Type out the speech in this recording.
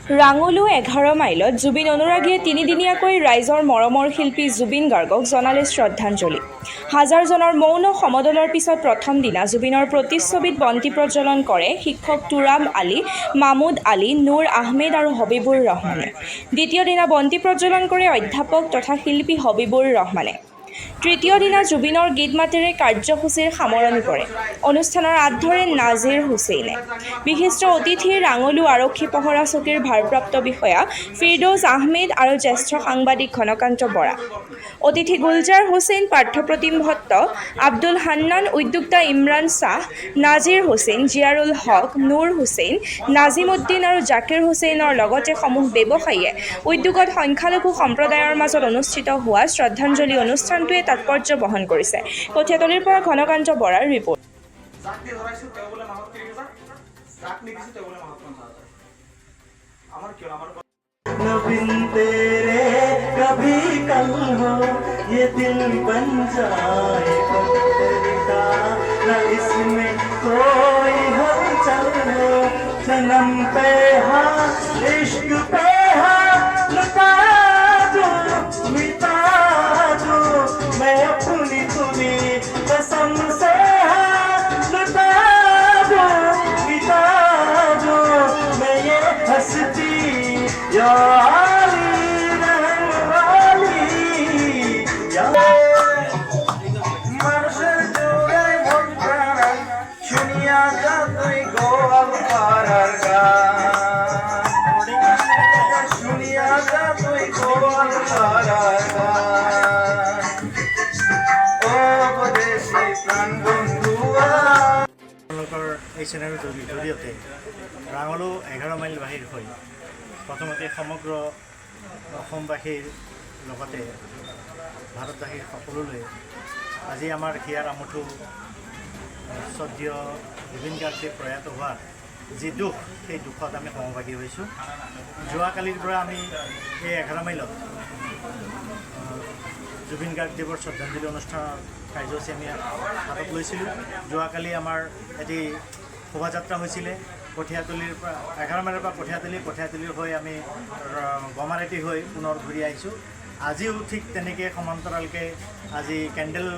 ৰাঙলু 11 মাইলত জুবিন অনুৰাগীয়ে তিনিদিনীয়াকৈ ৰাইজৰ মৰমৰ শিল্পী জুবিন গাৰ্গক জনালে শ্ৰদ্ধাঞ্জলি। হাজাৰজনৰ মৌন সমদলৰ পিছত প্ৰথম দিনা জুবিনৰ প্ৰতিচ্ছবিত বন্তি প্ৰজ্বলন কৰে শিক্ষক তুৰাব আলী, মামুদ আলী, নুৰ আহমেদ আৰু হবিবুৰ ৰহমানে। দ্বিতীয় দিনা বন্তি প্ৰজ্বলন কৰে অধ্যাপক তথা শিল্পী হবিবুৰ ৰহমানে। তৃতীয় দিনা জুবিনৰ গীত মাতেৰে কাৰ্যসূচীৰ সামৰণি পৰে। অনুষ্ঠানৰ আঁত ধৰে নাজিৰ হুছেইনে। বিশিষ্ট অতিথি ৰাঙলু আৰক্ষী পহৰা চকীৰ ভাৰপ্ৰাপ্ত বিষয়া ফিৰদৌছ আহমেদ আৰু জ্যেষ্ঠ সাংবাদিক ঘনকান্ত বৰা। অতিথি গুলজাৰ হুছেইন, পাৰ্থপ্ৰতিম ভট্ট, আব্দুল হান্নান, উদ্যোক্তা ইমৰান শ্বাহ, নাজিৰ হুছেইন, জিয়াৰুল হক, নুৰ হুছেইন, নাজিম উদ্দিন আৰু জাকিৰ হুছেইনৰ লগতে সমূহ ব্যৱসায়ীয়ে উদ্যোগত সংখ্যালঘু সম্প্ৰদায়ৰ মাজত অনুষ্ঠিত হোৱা শ্ৰদ্ধাঞ্জলি অনুষ্ঠানটোৱে তাৎপৰ্য বহন কৰিছে। কঠীয়াতলীৰ পৰা ঘনকান্ত বৰাৰ ৰিপৰ্ট। बिन तेरे कभी कल हो ये दिल बन जाए पत्थर न इसमें कोई हलचल हो जन्म पे हाँ इश्क पे हाँ लुटा दो मिटा दो मैं अपनी तुम्ही कसम से हाँ लुटा दो मिटा दो मैं ये हंसती या এই চেনেলৰ জৰিয়তে ৰাঙলু 11 মাইল বাহিৰ হৈ প্ৰথমতে সমগ্ৰ অসমবাসীৰ লগতে ভাৰতবাসীৰ সকলোলৈ আজি আমাৰ হিয়াৰ আমঠু শ্ৰদ্ধেয় জুবিন গাৰ্গে প্ৰয়াত হোৱাৰ যি দুখ, সেই দুখত আমি সমভাগী হৈছোঁ। যোৱাকালিৰ পৰা আমি এই 11 মাইলত জুবিন গাৰ্গদেৱৰ শ্ৰদ্ধাঞ্জলি অনুষ্ঠানৰ কাৰ্যসূচী আমি হাতত লৈছিলোঁ। যোৱাকালি আমাৰ এটি শোভাযাত্ৰা হৈছিলে কঠীয়াতলীৰ পৰা 11 মাইলৰ পৰা কঠীয়াতলীৰ হৈ আমি গমাৰেটি হৈ পুনৰ ঘূৰি আহিছোঁ। আজিও ঠিক তেনেকৈ সমান্তৰালকৈ আজি কেণ্ডেল